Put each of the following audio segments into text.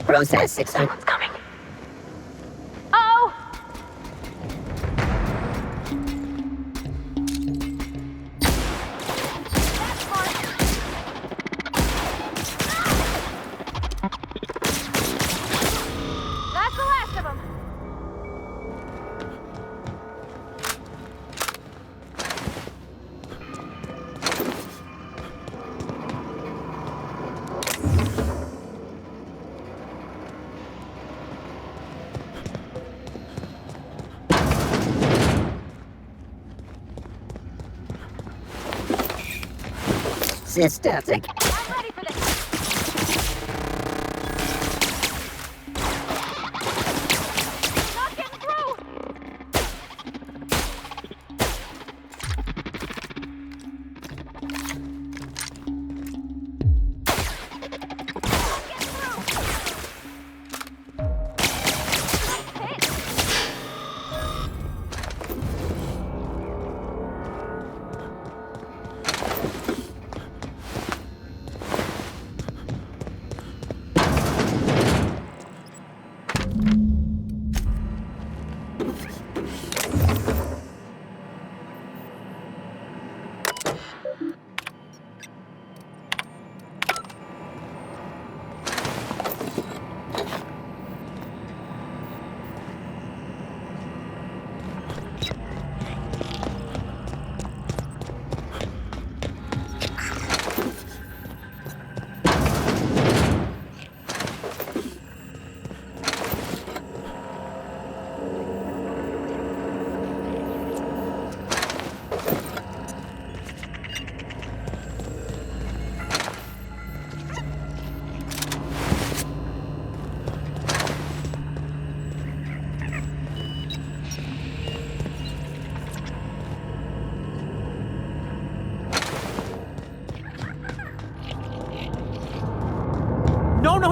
Process 600 coming. Oh! That's fine. That's the last of them. Systematic. I'm ready for this. Not getting through.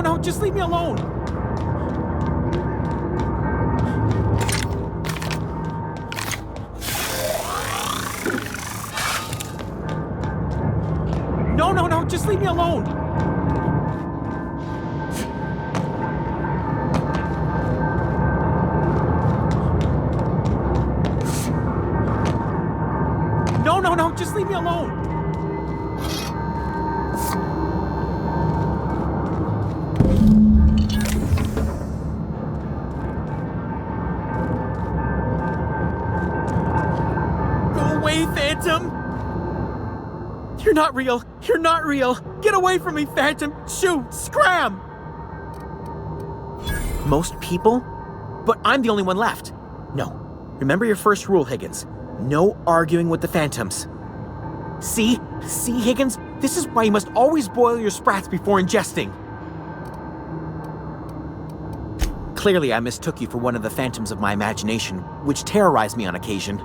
No, just leave me alone! No, just leave me alone! No, just leave me alone! Phantom! You're not real! You're not real! Get away from me, Phantom! Shoot! Scram! Most people? But I'm the only one left. No. Remember your first rule, Higgins. No arguing with the Phantoms. See? See, Higgins? This is why you must always boil your sprats before ingesting. Clearly, I mistook you for one of the Phantoms of my imagination, which terrorized me on occasion.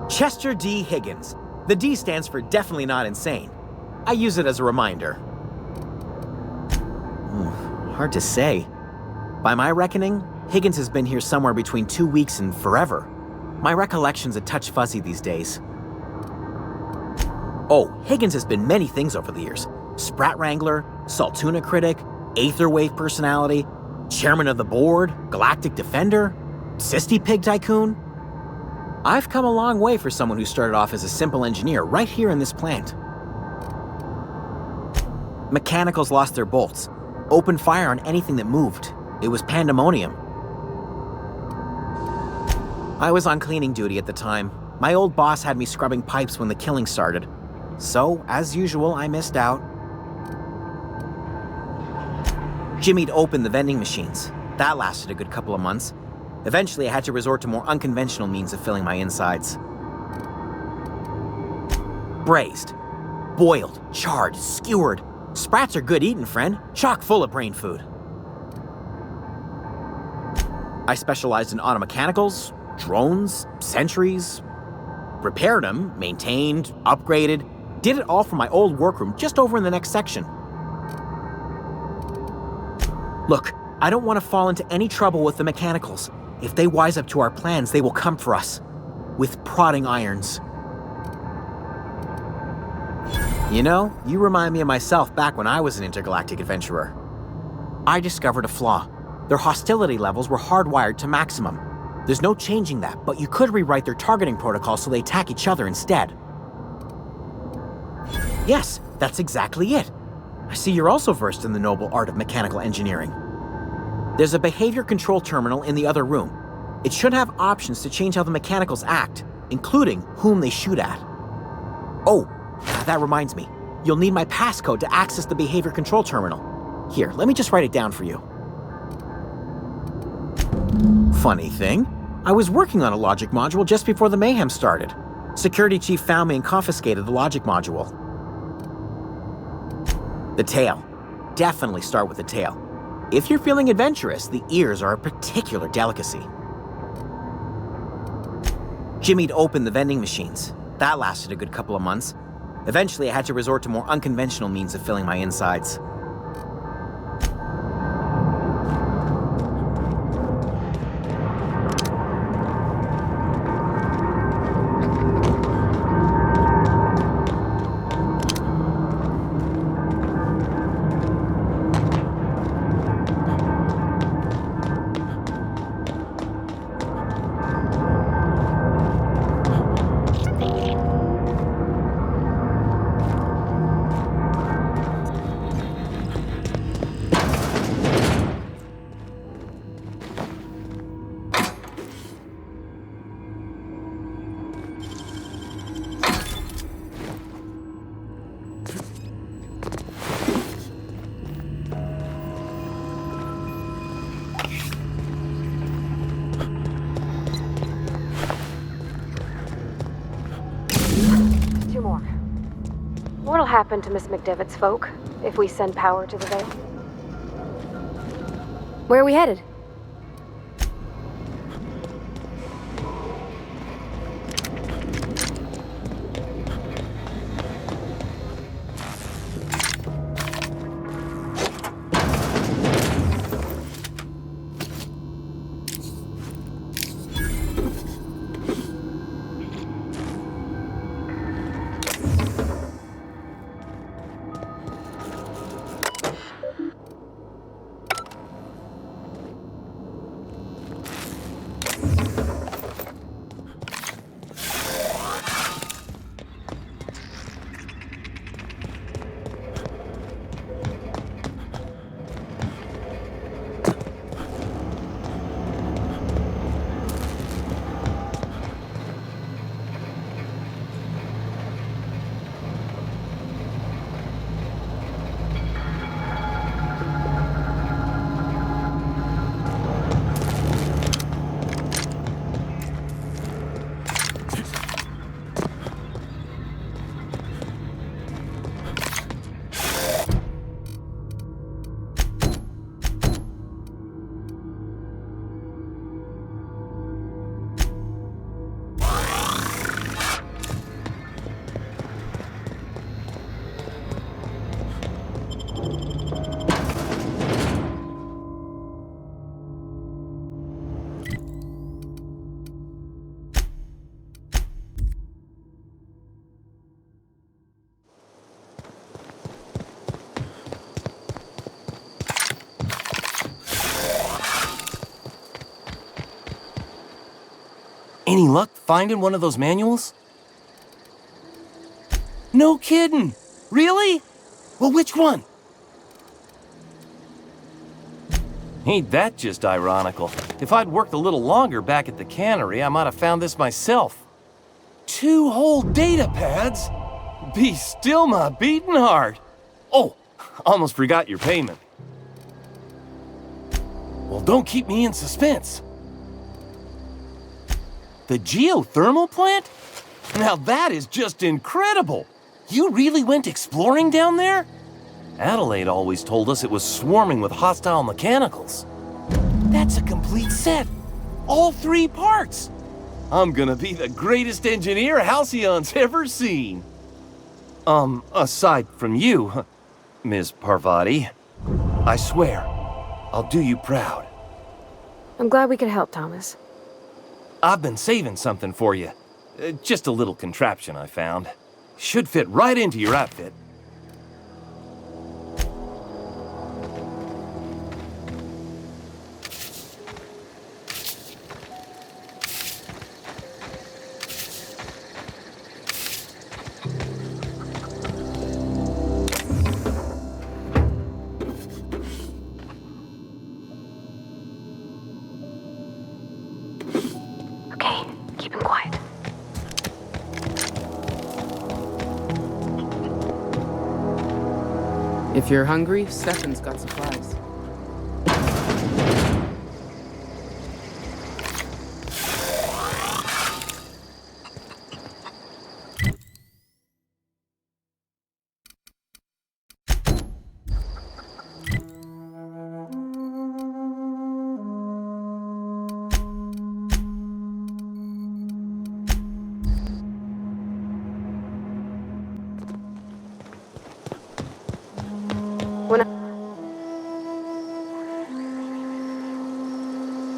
Chester D. Higgins. The D stands for definitely not insane. I use it as a reminder. Hard to say. By my reckoning, Higgins has been here somewhere between 2 weeks and forever. My recollection's a touch fuzzy these days. Oh, Higgins has been many things over the years. Sprat Wrangler, Saltuna Critic, Aetherwave Personality, Chairman of the Board, Galactic Defender, Sisty Pig Tycoon. I've come a long way for someone who started off as a simple engineer right here in this plant. Mechanicals lost their bolts, opened fire on anything that moved. It was pandemonium. I was on cleaning duty at the time. My old boss had me scrubbing pipes when the killing started. So, as usual, I missed out. Jimmy'd opened the vending machines. That lasted a good couple of months. Eventually, I had to resort to more unconventional means of filling my insides. Braised, boiled, charred, skewered. Sprats are good eating, friend. Chock full of brain food. I specialized in automechanicals, drones, sentries. Repaired them, maintained, upgraded. Did it all from my old workroom just over in the next section. Look, I don't want to fall into any trouble with the mechanicals. If they wise up to our plans, they will come for us. With prodding irons. You know, you remind me of myself back when I was an intergalactic adventurer. I discovered a flaw. Their hostility levels were hardwired to maximum. There's no changing that, but you could rewrite their targeting protocol so they attack each other instead. Yes, that's exactly it. I see you're also versed in the noble art of mechanical engineering. There's a behavior control terminal in the other room. It should have options to change how the mechanicals act, including whom they shoot at. Oh, that reminds me. You'll need my passcode to access the behavior control terminal. Here, let me just write it down for you. Funny thing, I was working on a logic module just before the mayhem started. Security chief found me and confiscated the logic module. The tail. Definitely start with the tail. If you're feeling adventurous, the ears are a particular delicacy. Jimmy'd opened the vending machines. That lasted a good couple of months. Eventually, I had to resort to more unconventional means of filling my insides. Two more. What'll happen to Miss McDevitt's folk if we send power to the Vale? Where are we headed? Any luck finding one of those manuals? No kidding! Really? Well, which one? Ain't that just ironical? If I'd worked a little longer back at the cannery, I might have found this myself. 2 whole data pads? Be still my beating heart. Oh, almost forgot your payment. Well, don't keep me in suspense. The geothermal plant? Now that is just incredible! You really went exploring down there? Adelaide always told us it was swarming with hostile mechanicals. That's a complete set. All 3 parts. I'm gonna be the greatest engineer Halcyon's ever seen. Aside from you, Ms. Parvati, I swear, I'll do you proud. I'm glad we could help, Thomas. I've been saving something for you. Just a little contraption I found. Should fit right into your outfit. If you're hungry, Stefan's got supplies.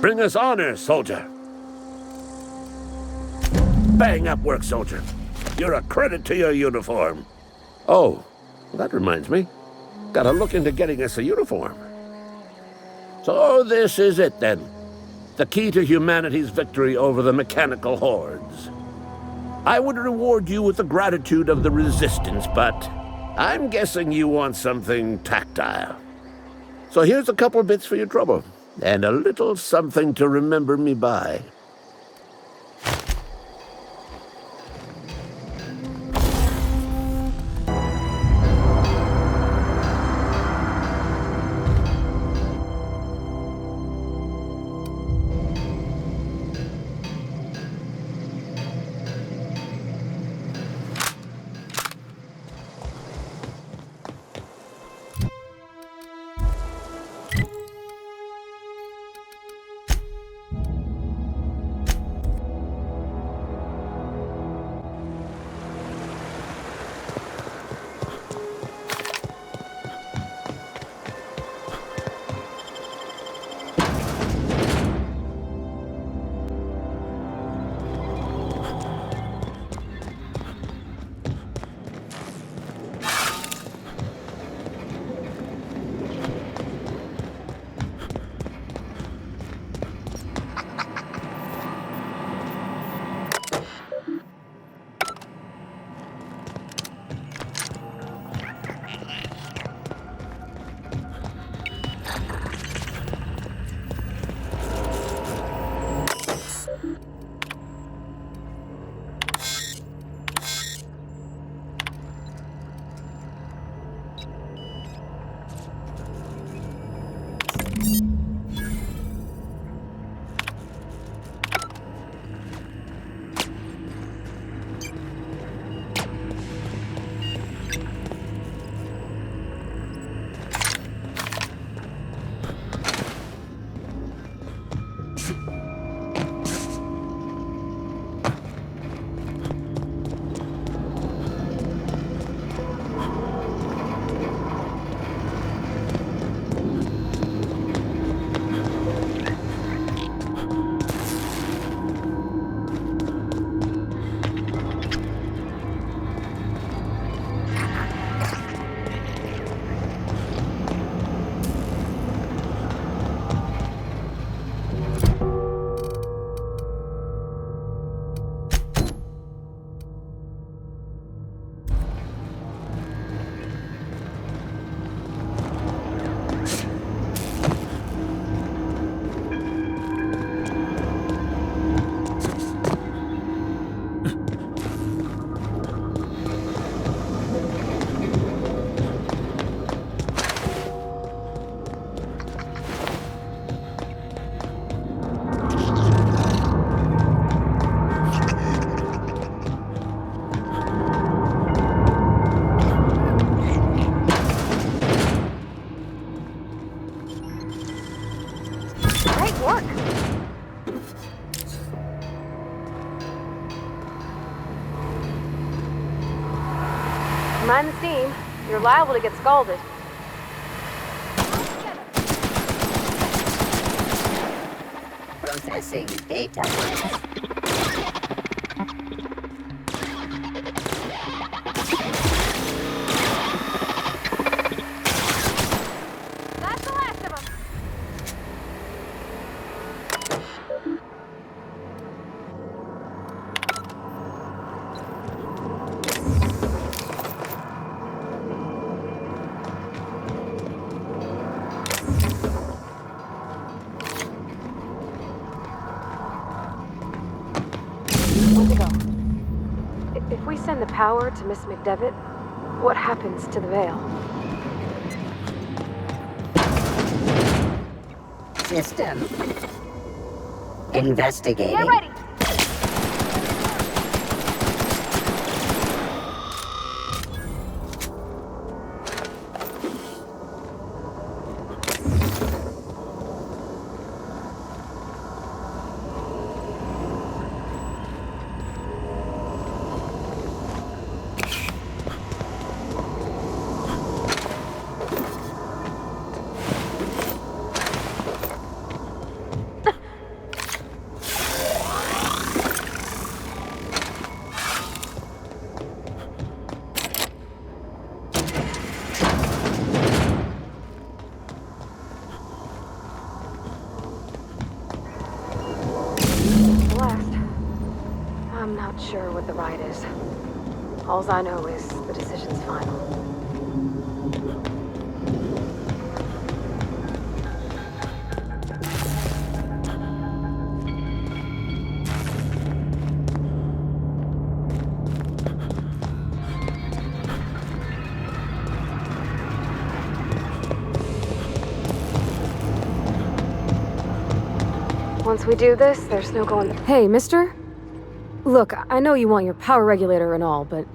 Bring us honor, soldier. Bang up work, soldier. You're a credit to your uniform. Oh, that reminds me. Gotta look into getting us a uniform. So this is it, then. The key to humanity's victory over the mechanical hordes. I would reward you with the gratitude of the Resistance, but I'm guessing you want something tactile. So here's a couple bits for your trouble. And a little something to remember me by. Mind the steam. You're liable to get scalded. Processing data. That's the last of them. Where'd they go? If we send the power to Miss McDevitt, what happens to the Veil? System. Investigating. Get ready. Blast. I'm not sure what the right is. Alls I know is the decision's final. Once we do this, there's no going... Hey, mister? Look, I know you want your power regulator and all, but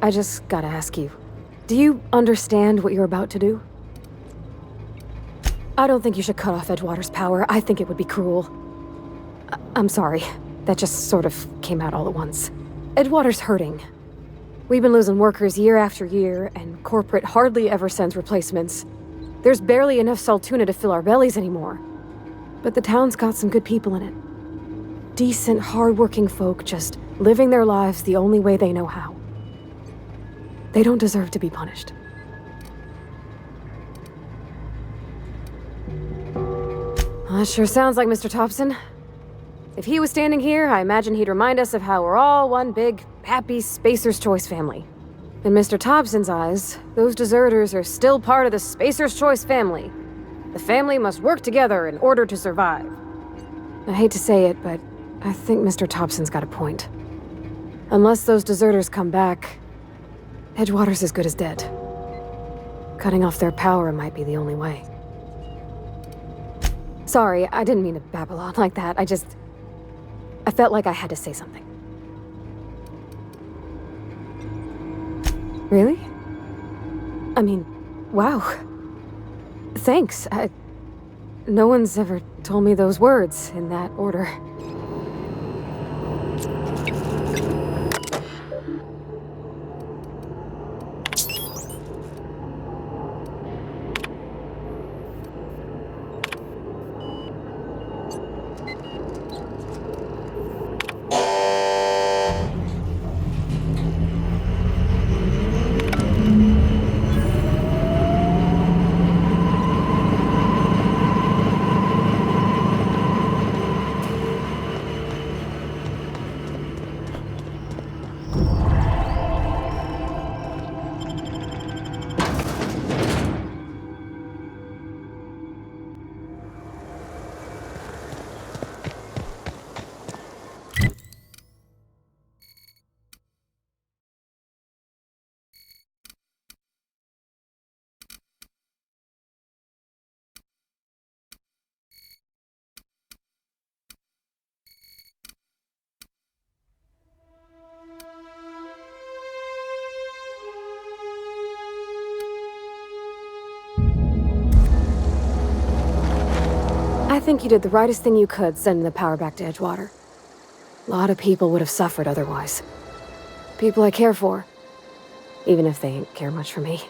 I just gotta ask you. Do you understand what you're about to do? I don't think you should cut off Edgewater's power. I think it would be cruel. I'm sorry. That just sort of came out all at once. Edgewater's hurting. We've been losing workers year after year, and corporate hardly ever sends replacements. There's barely enough Saltuna to fill our bellies anymore. But the town's got some good people in it. Decent, hard-working folk just living their lives the only way they know how. They don't deserve to be punished. Well, that sure sounds like Mr. Thompson. If he was standing here, I imagine he'd remind us of how we're all one big, happy Spacer's Choice family. In Mr. Thompson's eyes, those deserters are still part of the Spacer's Choice family. The family must work together in order to survive. I hate to say it, but I think Mr. Thompson's got a point. Unless those deserters come back, Edgewater's as good as dead. Cutting off their power might be the only way. Sorry, I didn't mean to babble on like that. I felt like I had to say something. Really? I mean, wow. Thanks. No one's ever told me those words in that order. I think you did the rightest thing you could sending the power back to Edgewater. A lot of people would have suffered otherwise. People I care for. Even if they ain't care much for me.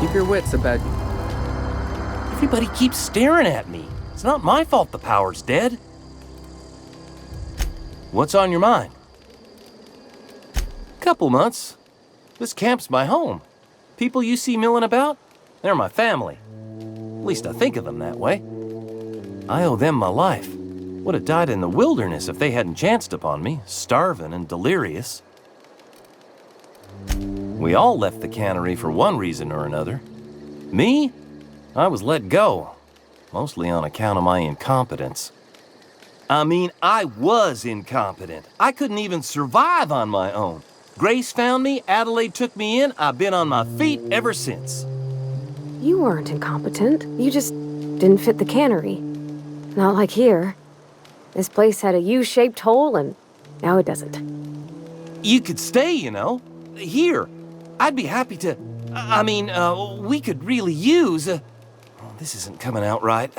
Keep your wits about you. Everybody keeps staring at me. It's not my fault the power's dead. What's on your mind? Couple months. This camp's my home. People you see milling about, they're my family. At least I think of them that way. I owe them my life. Would have died in the wilderness if they hadn't chanced upon me, starving and delirious. We all left the cannery for one reason or another. Me? I was let go, mostly on account of my incompetence. I mean, I was incompetent. I couldn't even survive on my own. Grace found me, Adelaide took me in, I've been on my feet ever since. You weren't incompetent. You just didn't fit the cannery. Not like here. This place had a U-shaped hole, and now it doesn't. You could stay, you know. Here. I'd be happy to... we could really use... this isn't coming out right.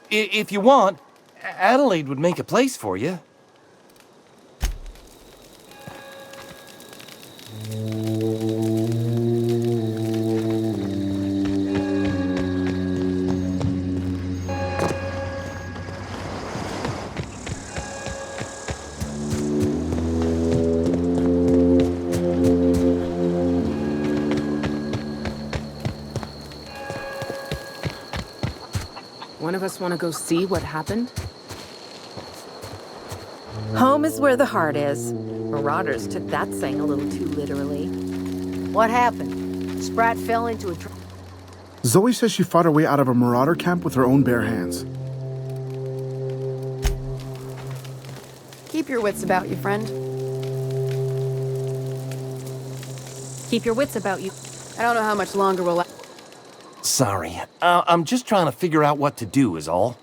If you want, Adelaide would make a place for you. One of us want to go see what happened? Home is where the heart is. Marauders took that saying a little too literally. What happened? Sprat fell into a trap. Zoe says she fought her way out of a marauder camp with her own bare hands. Keep your wits about you, friend. Keep your wits about you. I don't know how much longer we'll... Sorry. I'm just trying to figure out what to do is all.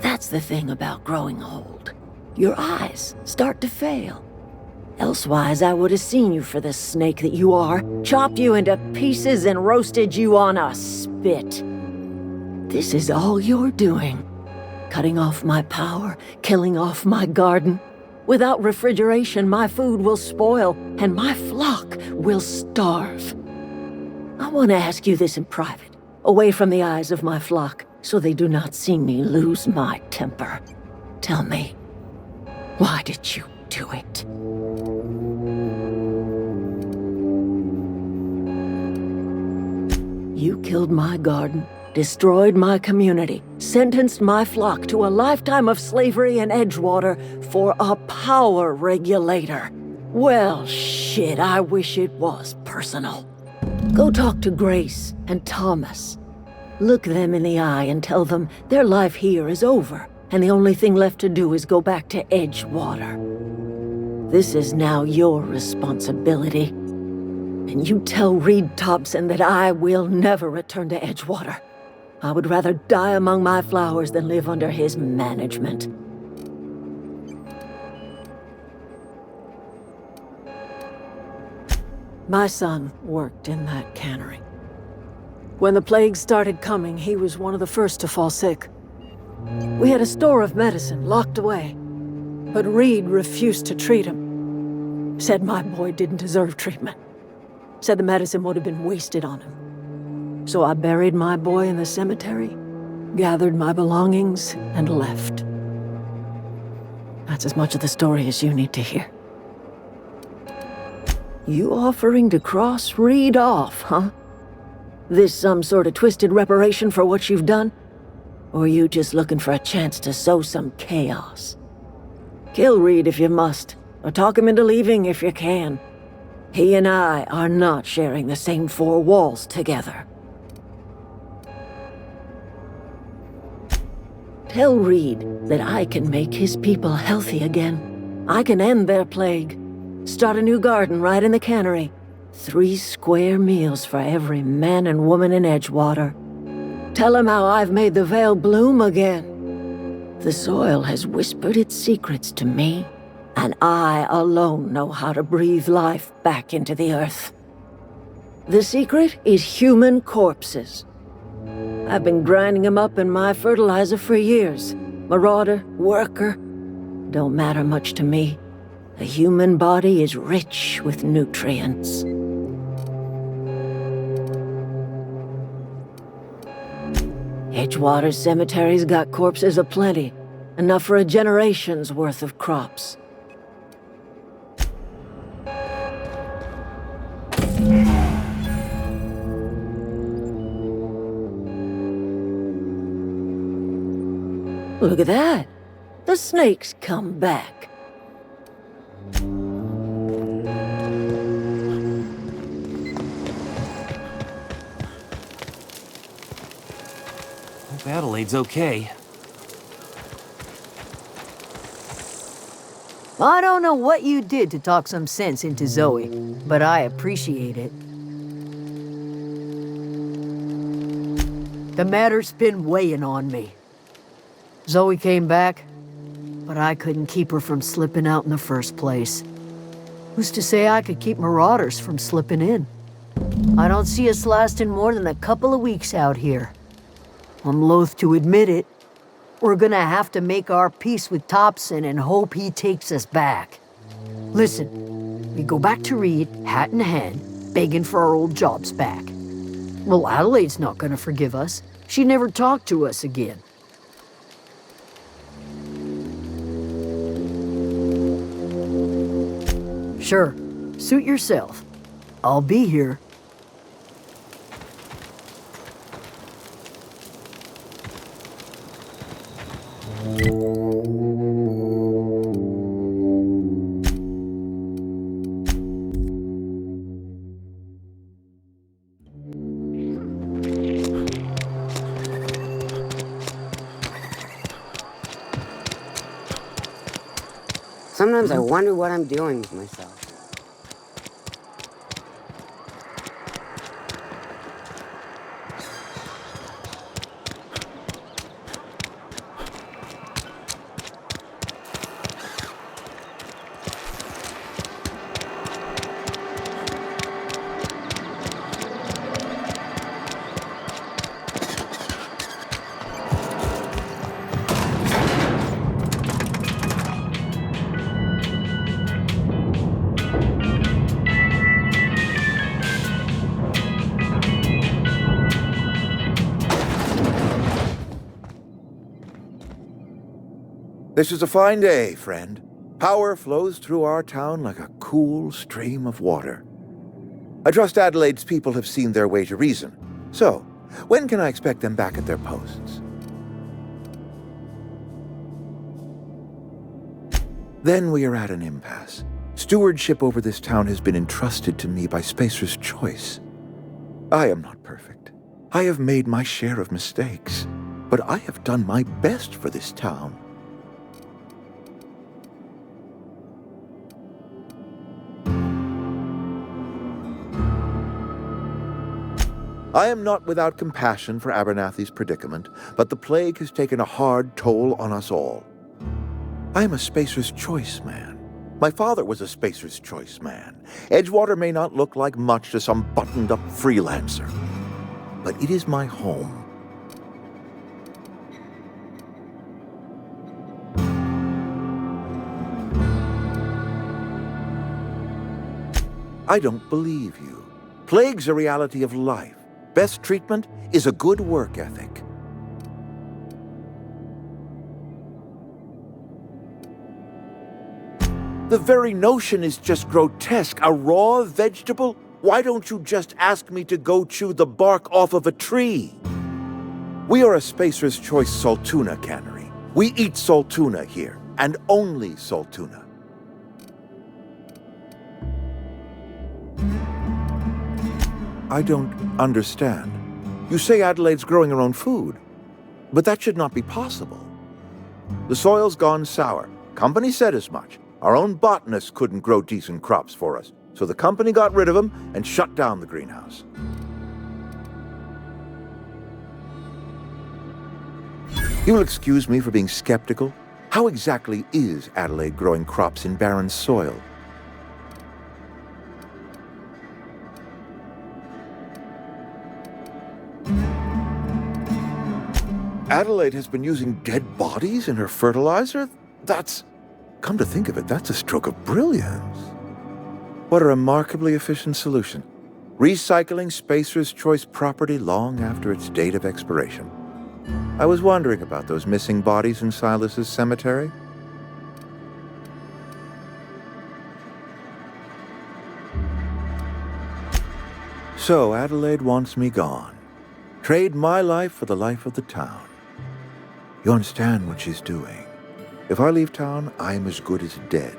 That's the thing about growing old. Your eyes start to fail. Elsewise, I would have seen you for the snake that you are, chopped you into pieces and roasted you on a spit. This is all you're doing. Cutting off my power, killing off my garden. Without refrigeration, my food will spoil, and my flock will starve. I want to ask you this in private, away from the eyes of my flock, so they do not see me lose my temper. Tell me, why did you do it? You killed my garden, destroyed my community, sentenced my flock to a lifetime of slavery in Edgewater for a power regulator. Well, shit, I wish it was personal. Go talk to Grace and Thomas. Look them in the eye and tell them their life here is over, and the only thing left to do is go back to Edgewater. This is now your responsibility. And you tell Reed Thompson that I will never return to Edgewater. I would rather die among my flowers than live under his management. My son worked in that cannery. When the plague started coming, he was one of the first to fall sick. We had a store of medicine locked away, but Reed refused to treat him. Said my boy didn't deserve treatment. Said the medicine would have been wasted on him. So I buried my boy in the cemetery, gathered my belongings, and left. That's as much of the story as you need to hear. You offering to cross Reed off, huh? This some sort of twisted reparation for what you've done? Or you just looking for a chance to sow some chaos? Kill Reed if you must, or talk him into leaving if you can. He and I are not sharing the same four walls together. Tell Reed that I can make his people healthy again. I can end their plague. Start a new garden right in the cannery. 3 square meals for every man and woman in Edgewater. Tell him how I've made the Vale bloom again. The soil has whispered its secrets to me, and I alone know how to breathe life back into the earth. The secret is human corpses. I've been grinding them up in my fertilizer for years. Marauder, worker, don't matter much to me. The human body is rich with nutrients. Edgewater Cemetery's got corpses aplenty, enough for a generation's worth of crops. Look at that. The snake's come back. Hope Adelaide's okay. I don't know what you did to talk some sense into Zoe, but I appreciate it. The matter's been weighing on me. Zoe came back, but I couldn't keep her from slipping out in the first place. Who's to say I could keep marauders from slipping in? I don't see us lasting more than a couple of weeks out here. I'm loath to admit it. We're gonna have to make our peace with Thompson and hope he takes us back. Listen, we go back to Reed, hat in hand, begging for our old jobs back. Well, Adelaide's not gonna forgive us. She never talked to us again. Sure, suit yourself. I'll be here. Sometimes I wonder what I'm doing with myself. This is a fine day, friend. Power flows through our town like a cool stream of water. I trust Adelaide's people have seen their way to reason. So, when can I expect them back at their posts? Then we are at an impasse. Stewardship over this town has been entrusted to me by Spacer's Choice. I am not perfect. I have made my share of mistakes, but I have done my best for this town. I am not without compassion for Abernathy's predicament, but the plague has taken a hard toll on us all. I am a Spacer's Choice man. My father was a Spacer's Choice man. Edgewater may not look like much to some buttoned-up freelancer, but it is my home. I don't believe you. Plague's a reality of life. Best treatment is a good work ethic. The very notion is just grotesque. A raw vegetable? Why don't you just ask me to go chew the bark off of a tree? We are a Spacer's Choice Saltuna cannery. We eat saltuna here, and only saltuna. I don't understand. You say Adelaide's growing her own food, but that should not be possible. The soil's gone sour. Company said as much. Our own botanists couldn't grow decent crops for us, so the company got rid of them and shut down the greenhouse. You'll excuse me for being skeptical. How exactly is Adelaide growing crops in barren soil? Adelaide has been using dead bodies in her fertilizer? Come to think of it, that's a stroke of brilliance. What a remarkably efficient solution. Recycling Spacer's Choice property long after its date of expiration. I was wondering about those missing bodies in Silas's cemetery. So Adelaide wants me gone. Trade my life for the life of the town. You understand what she's doing. If I leave town, I'm as good as dead.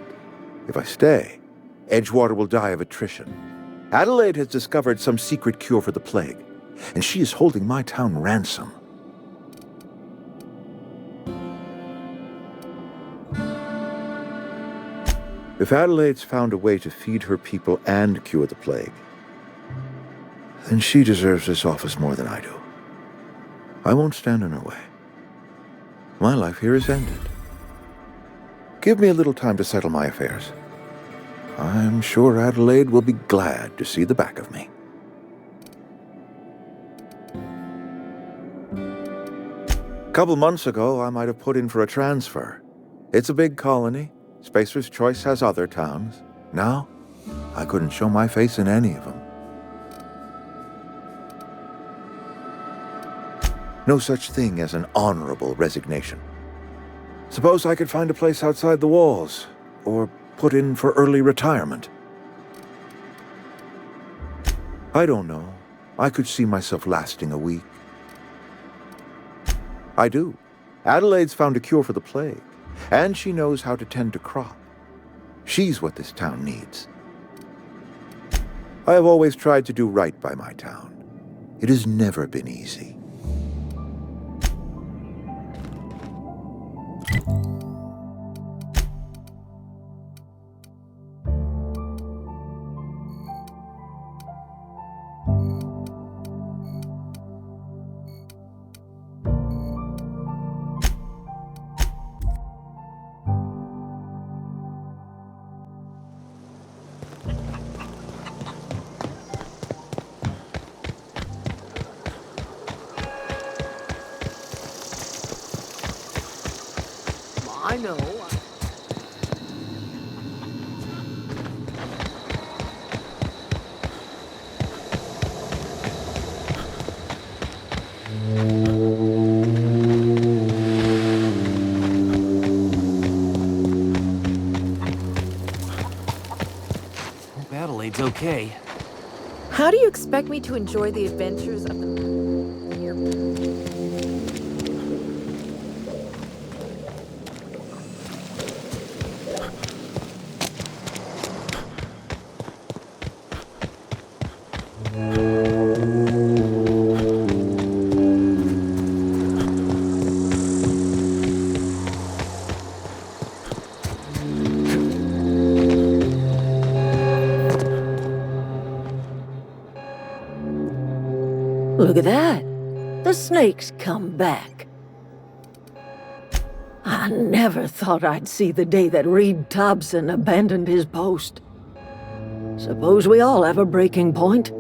If I stay, Edgewater will die of attrition. Adelaide has discovered some secret cure for the plague, and she is holding my town ransom. If Adelaide's found a way to feed her people and cure the plague, then she deserves this office more than I do. I won't stand in her way. My life here is ended. Give me a little time to settle my affairs. I'm sure Adelaide will be glad to see the back of me. A couple months ago, I might have put in for a transfer. It's a big colony. Spacer's Choice has other towns. Now, I couldn't show my face in any of them. No such thing as an honorable resignation. Suppose I could find a place outside the walls, or put in for early retirement. I don't know. I could see myself lasting a week. I do. Adelaide's found a cure for the plague, and she knows how to tend to crop. She's what this town needs. I have always tried to do right by my town. It has never been easy. I know. Hope Adelaide's okay. How do you expect me to enjoy the adventures of the... Look at that. The snake's come back. I never thought I'd see the day that Reed Thompson abandoned his post. Suppose we all have a breaking point.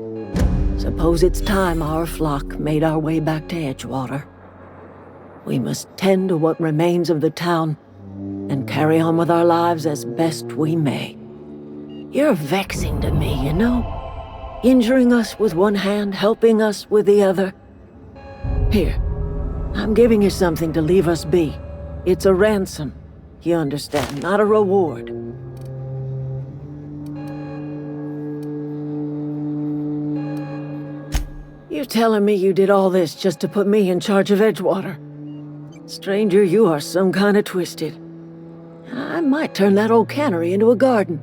Suppose it's time our flock made our way back to Edgewater. We must tend to what remains of the town and carry on with our lives as best we may. You're vexing to me, you know? Injuring us with one hand, helping us with the other. Here, I'm giving you something to leave us be. It's a ransom, you understand, not a reward. You're telling me you did all this just to put me in charge of Edgewater? Stranger, you are some kind of twisted. I might turn that old cannery into a garden.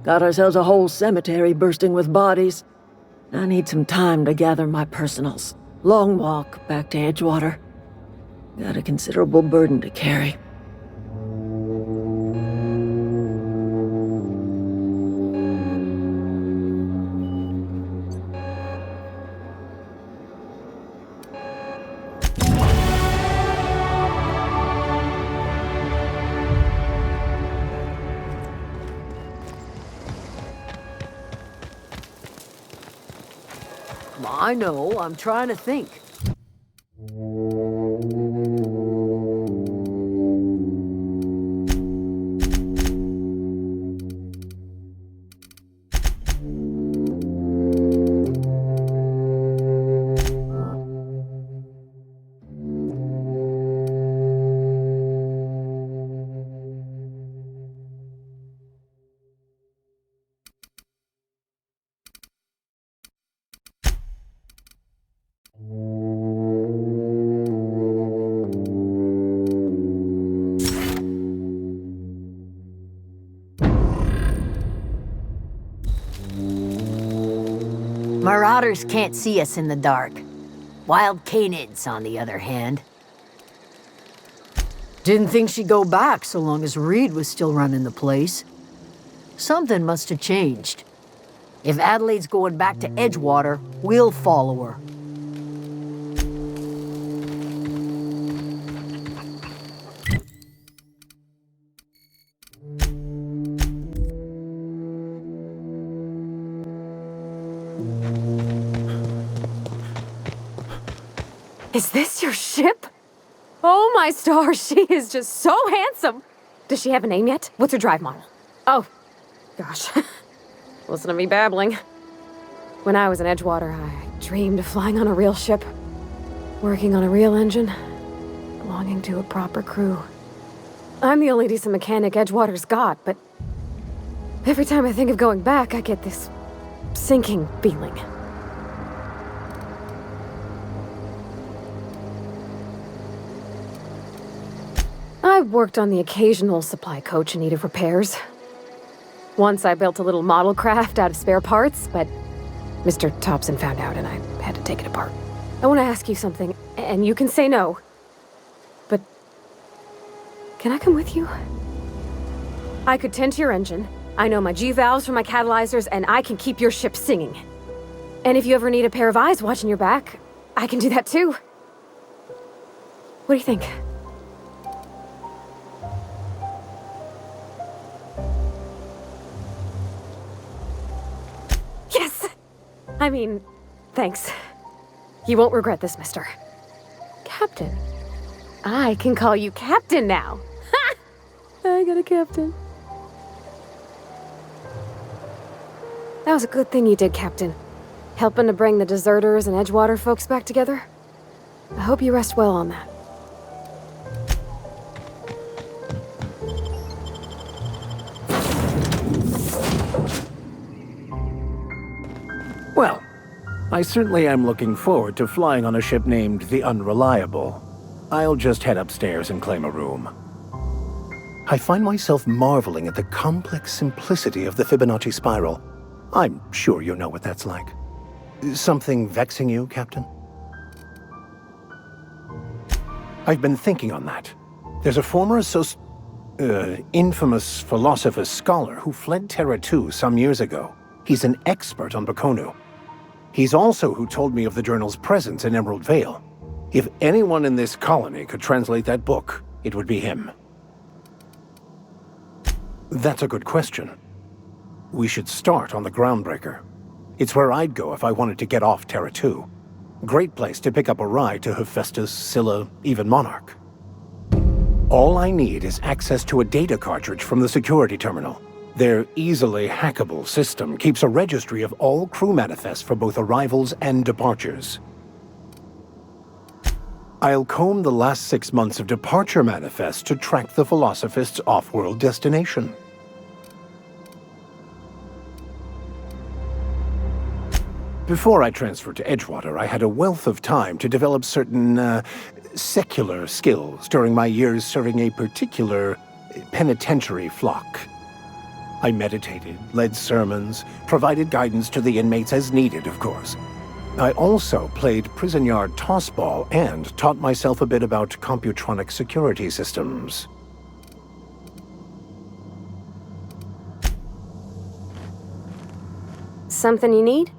Got ourselves a whole cemetery bursting with bodies. I need some time to gather my personals. Long walk back to Edgewater. Got a considerable burden to carry. I know, I'm trying to think. Marauders can't see us in the dark. Wild canids, on the other hand. Didn't think she'd go back so long as Reed was still running the place. Something must have changed. If Adelaide's going back to Edgewater, we'll follow her. Is this your ship? Oh my stars, she is just so handsome. Does she have a name yet? What's her drive model? Oh, gosh. Listen to me babbling. When I was in Edgewater, I dreamed of flying on a real ship, working on a real engine, belonging to a proper crew. I'm the only decent mechanic Edgewater's got, but every time I think of going back, I get this sinking feeling. I've worked on the occasional supply coach in need of repairs. Once I built a little model craft out of spare parts, but Mr. Thompson found out and I had to take it apart. I want to ask you something, and you can say no. But can I come with you? I could tend to your engine. I know my G-valves from my catalyzers, and I can keep your ship singing. And if you ever need a pair of eyes watching your back, I can do that too. What do you think? Yes! I mean, thanks. You won't regret this, mister. Captain. I can call you Captain now. Ha! I got a captain. That was a good thing you did, Captain. Helping to bring the deserters and Edgewater folks back together. I hope you rest well on that. Well, I certainly am looking forward to flying on a ship named the Unreliable. I'll just head upstairs and claim a room. I find myself marveling at the complex simplicity of the Fibonacci spiral. I'm sure you know what that's like. Something vexing you, Captain? I've been thinking on that. There's a former infamous philosopher scholar who fled Terra 2 some years ago. He's an expert on Bakonu. He's also who told me of the journal's presence in Emerald Vale. If anyone in this colony could translate that book, it would be him. That's a good question. We should start on the Groundbreaker. It's where I'd go if I wanted to get off Terra 2. Great place to pick up a ride to Hephaestus, Scylla, even Monarch. All I need is access to a data cartridge from the security terminal. Their easily hackable system keeps a registry of all crew manifests for both arrivals and departures. I'll comb the last 6 months of departure manifests to track the Philosophist's off-world destination. Before I transferred to Edgewater, I had a wealth of time to develop certain, secular skills during my years serving a particular penitentiary flock. I meditated, led sermons, provided guidance to the inmates as needed, of course. I also played prison yard tossball and taught myself a bit about computronic security systems. Something you need?